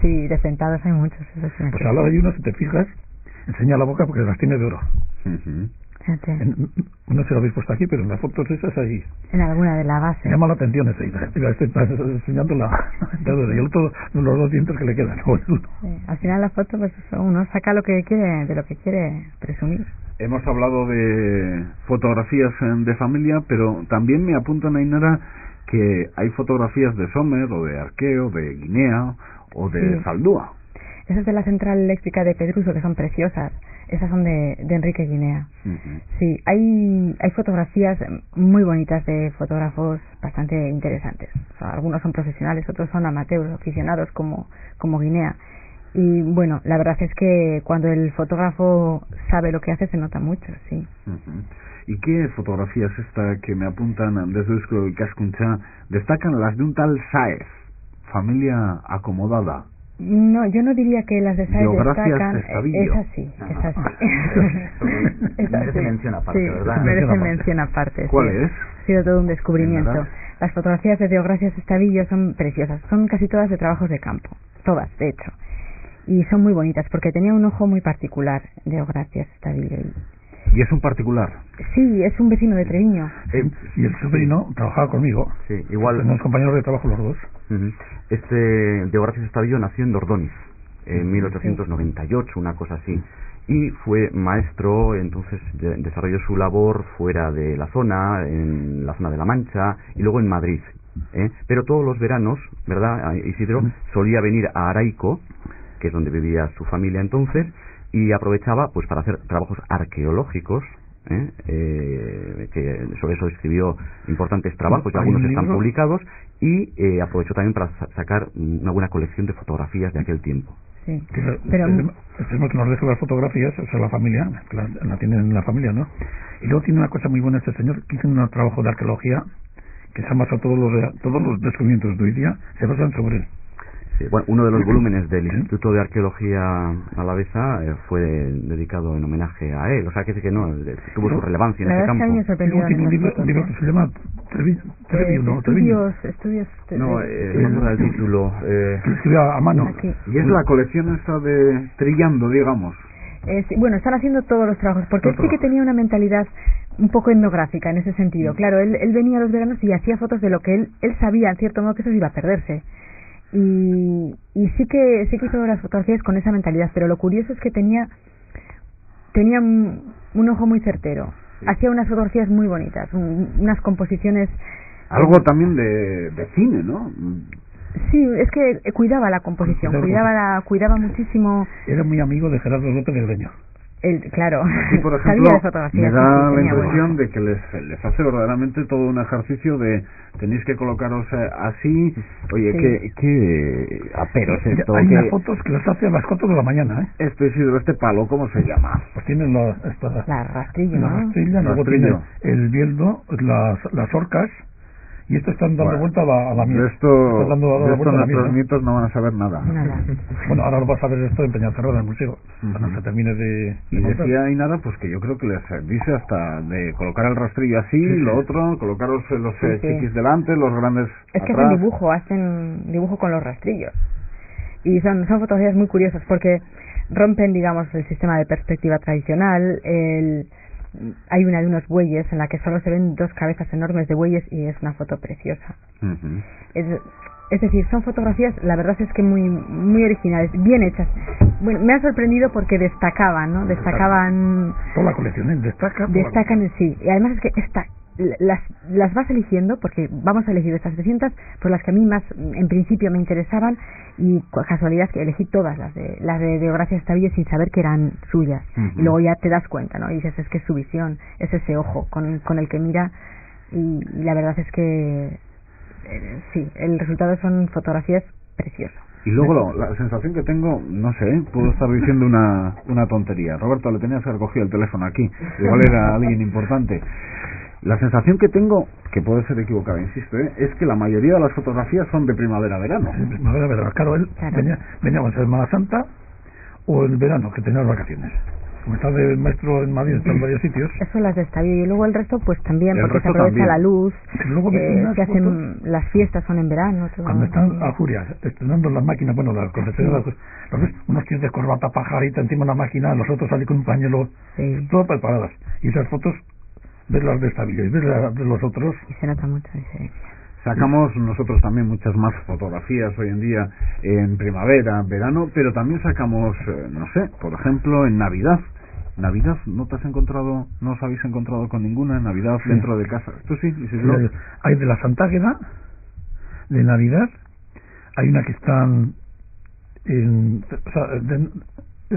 Sí, de sentados hay muchos. Eso sí. Pues al lado hay uno, si te fijas, enseña la boca porque las tiene de oro. No se lo habéis puesto aquí, pero en las fotos esas ahí. En alguna de la base. Llama la atención esa. Estoy enseñando la de oro. Y el otro, los 2 dientes que le quedan. Sí, al final la foto, pues uno saca lo que quiere, de lo que quiere presumir. Hemos hablado de fotografías de familia, pero también me apuntan, Ainara, que hay fotografías de Sommer o de Arqueo, de Guinea o de Zaldúa. Esas de la central eléctrica de Pedruzo, que son preciosas, esas son de Enrique Guinea. Sí, hay fotografías muy bonitas de fotógrafos bastante interesantes. O sea, algunos son profesionales, otros son amateurs, aficionados como Guinea. Y bueno, la verdad es que cuando el fotógrafo sabe lo que hace se nota mucho, sí. ¿Y qué fotografías esta que me apuntan desde Eusko y Cascuncha destacan las de un tal Sáez, familia acomodada? No, yo no diría que las de Sáez destacan. Es así, es así. Merece mención aparte, sí, ¿verdad? Merece mención aparte. ¿Cuál sí. es? Ha sido todo un descubrimiento. Las fotografías de Deogracias Estavillo son preciosas, son casi todas de trabajos de campo, todas, de hecho. Y son muy bonitas porque tenía un ojo muy particular, Deogracias Estavillo. ¿Y es un particular? Sí, es un vecino de Treviño. Y el sobrino trabajaba conmigo. Sí, igual. Somos compañeros de trabajo los dos. Este Deogracias Estavillo nació en Dordoñez en 1898, una cosa así. Y fue maestro, entonces desarrolló su labor fuera de la zona, en la zona de La Mancha y luego en Madrid. Pero todos los veranos, ¿verdad, Isidro? Solía venir a Araico, que es donde vivía su familia entonces, y aprovechaba pues para hacer trabajos arqueológicos, que sobre eso escribió importantes trabajos y algunos están publicados, y aprovechó también para sacar una buena colección de fotografías de aquel tiempo. Sí, pero tenemos que nos deja las fotografías, o sea, la familia, la tienen en la familia, ¿no? Y luego tiene una cosa muy buena este señor, que hizo un trabajo de arqueología que se han basado todos los descubrimientos de hoy día, se basan sobre él. Bueno, uno de los volúmenes del Instituto de Arqueología Alavesa fue dedicado en homenaje a él, o sea que sí que no, tuvo su relevancia en ese campo. Tiene un libro que se llama Estudios. No, no era el título. Que lo escribió a mano. Aquí. Y es la colección esta de Trillando, digamos. Bueno, están haciendo todos los trabajos, porque él sí que tenía una mentalidad un poco etnográfica en ese sentido. Claro, él venía a los veranos y hacía fotos de lo que él sabía, en cierto modo, que eso iba a perderse. Y sí que hizo las fotografías con esa mentalidad, pero lo curioso es que tenía un ojo muy certero. Sí. Hacía unas fotografías muy bonitas, unas composiciones. Algo también de cine, ¿no? Sí, es que cuidaba la composición, cuidaba muchísimo. Era muy amigo de Gerardo López de Greño. Claro, y por ejemplo, sabía de fotografía. me da la tenía impresión de que les hace verdaderamente todo un ejercicio de tenéis que colocaros así. Oye, Sí. qué apero es esto. Hay unas fotos que las hace a las 4 de la mañana, ¿eh? Este palo, ¿cómo se llama? Pues tienen la rastrillo, la ¿no? rastrilla, luego tiene el bieldo, las orcas, y esto están dando vuelta a la miel. De esto vuelta a la nuestros miel, nietos no van a saber nada. Bueno, ahora lo vas a ver esto en Peñacerrada, en el museo, cuando se termine de Y montar. decía Ainara, pues que yo creo que les dice hasta de colocar el rastrillo así, lo otro, colocaros los chiquis delante, los grandes es que atrás. hacen dibujo con los rastrillos. Y son fotografías muy curiosas porque rompen, digamos, el sistema de perspectiva tradicional. Hay una de unos bueyes en la que solo se ven dos cabezas enormes de bueyes y es una foto preciosa. Es decir, son fotografías, la verdad es que muy muy originales, bien hechas. Bueno, me ha sorprendido porque destacaban, ¿no? Destacaban... Toda la colección, destacan, sí. Y además es que las vas eligiendo, porque vamos a elegir estas 300 por las que a mí más en principio me interesaban, y casualidad que elegí todas las de Gracia Estavillo sin saber que eran suyas. Y luego ya te das cuenta, ¿no? Y dices, es que es su visión, es ese ojo con el que mira, y la verdad es que sí, el resultado son fotografías preciosas. Y luego la sensación que tengo, no sé, puedo estar diciendo una tontería. Roberto, le tenías que haber cogido el teléfono aquí, igual era alguien importante. La sensación que tengo, que puede ser equivocada, insisto, es que la mayoría de las fotografías son de primavera-verano. Sí, primavera-verano, claro, él venía con Semana Santa o el verano, que tenía las vacaciones. Como está de maestro en Madrid, está en varios sitios. Eso las de Estavillo, y luego el resto pues también, porque se aprovecha la luz, luego se hacen, las fiestas son en verano. Cuando están a furia, estrenando las máquinas, bueno, las concesionarias, los ves, unos tíos de corbata pajarita encima de la máquina, los otros salen con un pañuelo, todo preparadas. Y esas fotos, ves las de Estavillo y ves las de los otros. Y se nota mucha diferencia. Sacamos nosotros también muchas más fotografías hoy en día en primavera, verano, pero también sacamos, no sé, por ejemplo, en Navidad. ¿Navidad no os habéis encontrado con ninguna en Navidad dentro de casa? ¿Tú sí? Hay de la Santágueda, de Navidad, hay una que están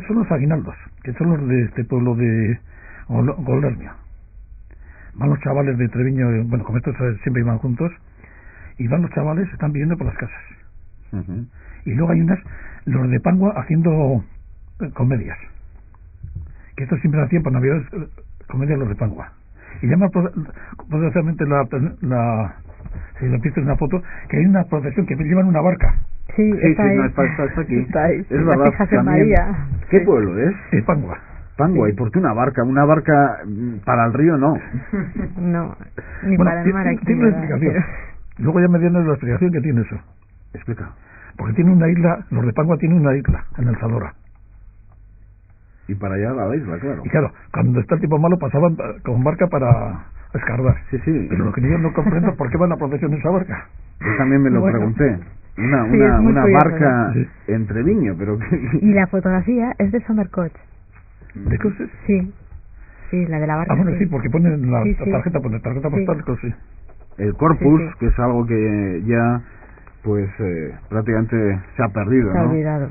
son los aguinaldos, que son los de este pueblo de Golernia. Van los chavales de Treviño, bueno, como estos siempre iban juntos, y van los chavales, están viviendo por las casas. Y luego hay los de Pangua haciendo comedias, que estos siempre hacían por Navidad comedias los de Pangua. Y llama potencialmente si lo viste en una foto, que hay una procesión que llevan una barca. Sí, está aquí. Está ahí. Es verdad. María. ¿Qué pueblo es? Pangua. Pangua, ¿y por qué una barca? Una barca para el río no. No, ni para el mar aquí. Tiene una explicación. Luego ya me dieron la explicación que tiene eso. Explica. Porque tiene una isla, los de Pangua tienen una isla en el Zadora. Y para allá a la isla, claro. Y claro, cuando está el tipo malo pasaban con barca para escardar. Sí. Pero lo que yo no comprendo es por qué van a procesión en esa barca. Yo también me lo pregunté. Una barca en Treviño, pero... Y la fotografía es de Somercoach. ¿De cosas? Sí, la de la barca. Bueno, sí, porque ponen la tarjeta postal, sí. El corpus, que es algo que ya, pues, prácticamente se ha perdido, se ha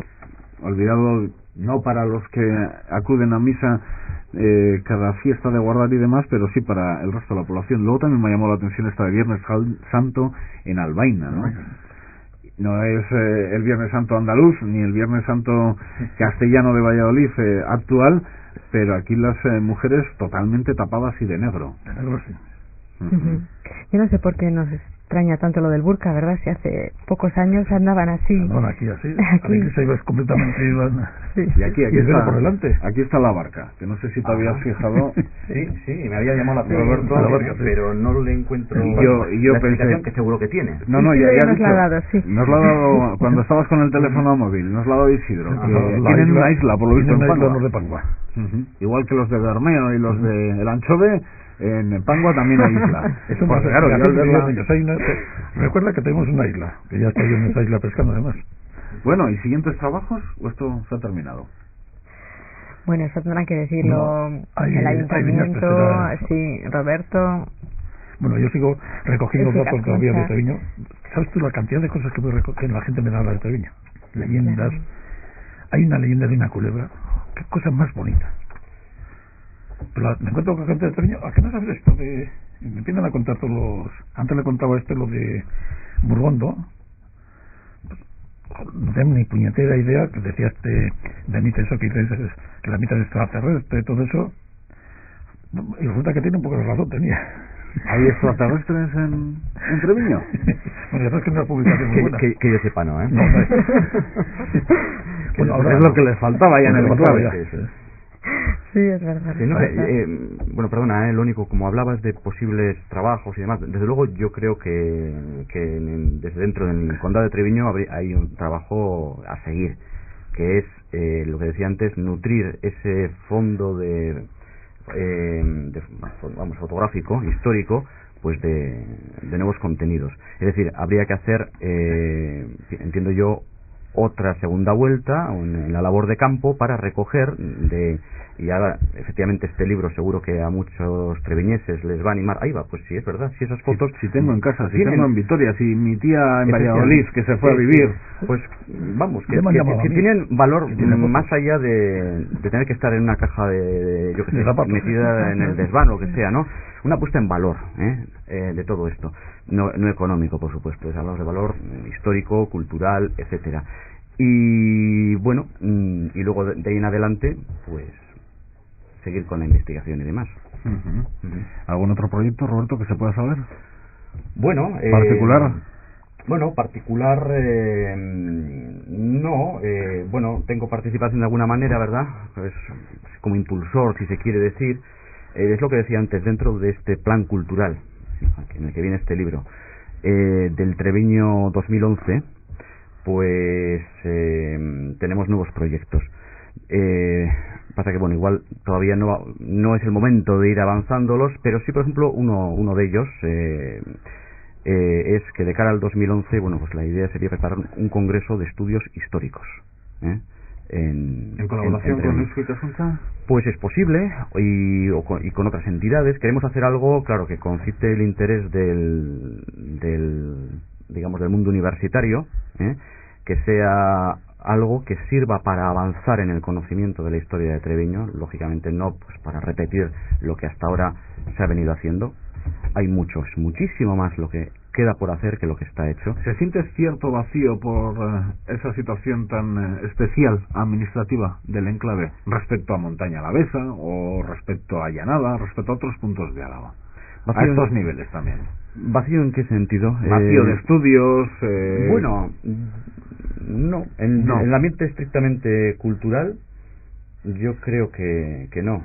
olvidado, no para los que acuden a misa cada fiesta de guardar y demás, pero sí para el resto de la población. Luego también me llamó la atención esta de Viernes Santo en Albaina, ¿no? No es el Viernes Santo andaluz ni el Viernes Santo castellano de Valladolid actual, pero aquí las mujeres totalmente tapadas y de negro. De negro, sí. Yo no sé por qué nos extraña tanto lo del burka, ¿verdad? Si hace pocos años andaban así. Andaban aquí así. Aquí se iba completamente. Y aquí está, por delante. Aquí está la barca, que no sé si te habías fijado. Sí, me había llamado la atención, Roberto, pero no le encuentro y yo la pensé, explicación que seguro que tiene. No, ya nos la ha dado, sí. Nos la ha dado cuando estabas con el teléfono móvil, nos la ha dado Isidro. Tienen una isla, por lo visto, en Pangua. Igual que los de Bermeo y los de El Anchove, en Pangua también hay isla. Eso pues, claro, recuerda que tenemos una isla, que ya estoy en esa isla pescando además. Bueno, ¿y siguientes trabajos o esto se ha terminado? Bueno, eso tendrá que decirlo el ayuntamiento, sí, Roberto. Bueno, yo sigo recogiendo datos todavía de Treviño. ¿Sabes tú la cantidad de cosas que la gente me da de Treviño? Leyendas. Hay una leyenda de una culebra. Qué cosa más bonita. Pero me encuentro con gente de Treviño. ¿A qué no sabes esto de...? Me empiezan a contar todos los... Antes le contaba lo de Burgondo. No tengo ni puñetera idea que decía Benítez, eso que dices, que la mitad es extraterrestre, todo eso. Y resulta que tiene un poco de razón, tenía. ¿Hay extraterrestres en Treviño? Bueno, ya sabes que es una publicación muy buena. Que yo sepa, ¿no? No, bueno, ahora es lo que les faltaba ya en el enclave. Sí, es verdad. Sí, no, bueno, perdona, lo único, como hablabas de posibles trabajos y demás, desde luego yo creo que desde dentro del condado de Treviño hay un trabajo a seguir, que es, lo que decía antes, nutrir ese fondo vamos, fotográfico, histórico, pues de nuevos contenidos. Es decir, habría que hacer, entiendo yo, otra segunda vuelta en la labor de campo para recoger y ahora efectivamente este libro seguro que a muchos treviñeses les va a animar. Ahí va, pues sí, es verdad, si esas fotos si tengo en casa, si tengo en Vitoria, si mi tía en Valladolid que se fue a vivir, pues vamos, que tienen valor más allá de tener que estar en una caja de yo que sé, metida en el desván o lo que sea, ¿no? Una puesta en valor de todo esto, no económico, por supuesto, es hablamos de valor histórico, cultural, etcétera. Y bueno, y luego de ahí en adelante, pues seguir con la investigación y demás. ¿Algún otro proyecto, Roberto, que se pueda saber? Bueno, particular. Bueno, particular no. Bueno, tengo participación de alguna manera, ¿verdad? Pues como impulsor, si se quiere decir. Es lo que decía antes, dentro de este plan cultural en el que viene este libro del Treviño 2011, pues tenemos nuevos proyectos. Pasa que bueno, igual todavía no es el momento de ir avanzándolos, pero sí, por ejemplo, uno de ellos es que de cara al 2011, bueno, pues la idea sería preparar un congreso de estudios históricos. ¿En colaboración con Luis Casuncha? Pues es posible, y con otras entidades. Queremos hacer algo, claro, que concite el interés del digamos, del mundo universitario, que sea algo que sirva para avanzar en el conocimiento de la historia de Treviño, lógicamente no pues para repetir lo que hasta ahora se ha venido haciendo. Hay muchísimo más lo que queda por hacer que lo que está hecho. ¿Se siente cierto vacío por esa situación tan especial administrativa del enclave respecto a Montaña Alavesa o respecto a Llanada, respecto a otros puntos de Álava? A estos niveles también. ¿Vacío en qué sentido? Vacío de estudios. Bueno, no. En el ambiente estrictamente cultural, yo creo que no.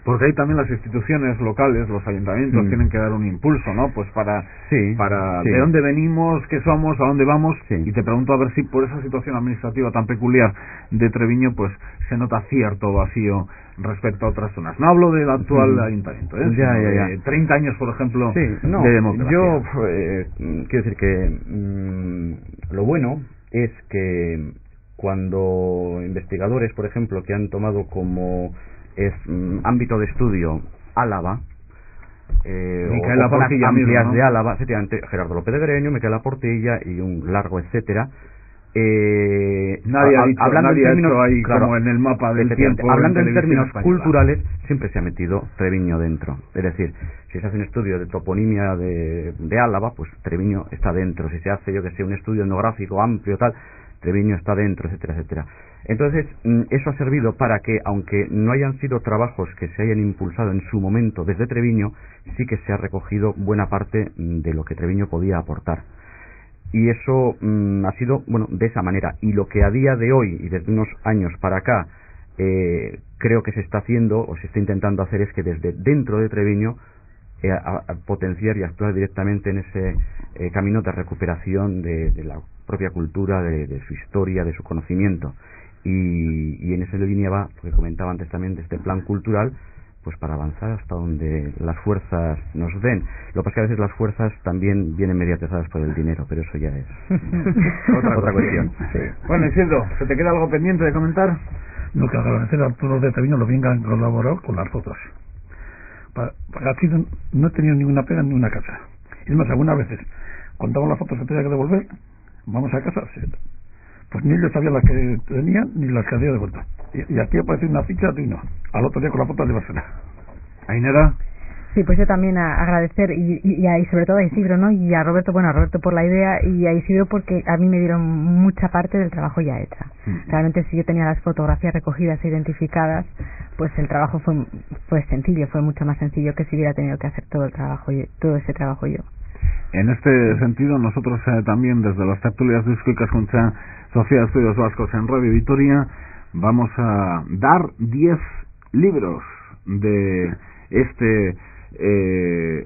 Porque ahí también las instituciones locales, los ayuntamientos tienen que dar un impulso, ¿no? Pues para de dónde venimos, qué somos, a dónde vamos. Y te pregunto a ver si por esa situación administrativa tan peculiar de Treviño, pues se nota cierto vacío respecto a otras zonas. No hablo del actual ayuntamiento, ya. 30 años, por ejemplo, de democracia. Yo quiero decir que lo bueno es que cuando investigadores, por ejemplo, que han tomado como ámbito de estudio Álava, Micaela o Portilla amplias mismo, ¿no? de Álava, efectivamente, Gerardo López de Greño, Micaela Portilla y un largo etcétera. Nadie ha dicho, hablando nadie en términos, ha hecho ahí claro, como en el mapa del tiempo. Hablando en términos española. culturales, siempre se ha metido Treviño dentro. Es decir, si se hace un estudio de toponimia de Álava, pues Treviño está dentro. Si se hace, yo que sé, un estudio etnográfico amplio, tal, Treviño está dentro, etcétera, etcétera. Entonces, eso ha servido para que, aunque no hayan sido trabajos que se hayan impulsado en su momento desde Treviño, sí que se ha recogido buena parte de lo que Treviño podía aportar. Y eso ha sido, bueno, de esa manera. Y lo que a día de hoy, y desde unos años para acá, creo que se está haciendo, o se está intentando hacer, es que desde dentro de Treviño a potenciar y actuar directamente en ese camino de recuperación de la propia cultura, de su historia, de su conocimiento. Y en esa línea va, lo que comentaba antes también, de este plan cultural, pues para avanzar hasta donde las fuerzas nos den. Lo que pasa es que a veces las fuerzas también vienen mediatizadas por el dinero, pero eso ya es otra cuestión. Sí. Bueno, Isidro, ¿se te queda algo pendiente de comentar? Lo que agradecer a todos los de Treviño los vengan a colaborar con las fotos. Para así no he tenido ninguna pega en ninguna casa. Es más, algunas veces contamos las fotos que tenía que devolver, vamos a casa, pues ni ellos sabían las que tenían ni las que había devuelto. Y aquí aparece una ficha de uno, al otro día con la foto de Barcelona. Ainara. Sí, pues yo también agradecer y sobre todo a Isidro, ¿no? Y a Roberto por la idea, y a Isidro porque a mí me dieron mucha parte del trabajo ya hecha. Realmente si yo tenía las fotografías recogidas e identificadas, pues el trabajo fue sencillo, fue mucho más sencillo que si hubiera tenido que hacer todo ese trabajo yo. En este sentido, nosotros también desde las tertulias de Eusko Ikaskuntza, Sociedad de Estudios Vascos en Radio Vitoria, vamos a dar 10 libros de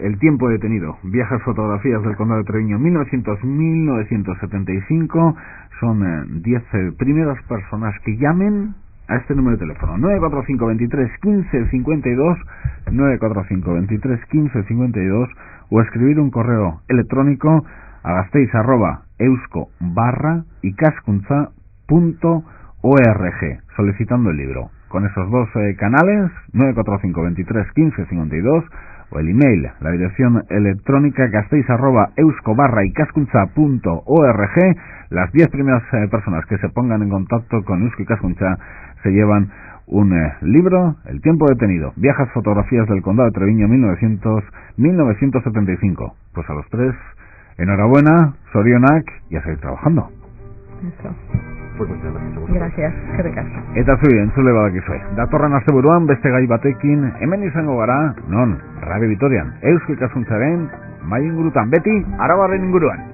El tiempo detenido, viejas fotografías del Condado de Treviño 1900-1975. Son 10 primeras personas que llamen a este número de teléfono 945 23 15 52, 945 23 15 52, o escribir un correo electrónico a gasteiz@eusko-ikaskuntza.org solicitando el libro. Con esos dos canales, 945 23 15 52, o el email, la dirección electrónica gasteiz@eusko-ikaskuntza.org. Las 10 primeras personas que se pongan en contacto con Eusko Ikaskuntza se llevan un libro, El tiempo detenido, viejas fotografías del Condado de Treviño 1900-1975. Pues a los tres, enhorabuena, sorionak, y a seguir trabajando. Eso. Pues muchas gracias a vosotros. Gracias, que recas. Eta zui, entzule badakizue. Datorren asteburuan beste gai batekin hemen izango gara, non, Radio Vitorian, Eusko Ikaskuntzaren mai ingurutan, beti arabarren inguruan.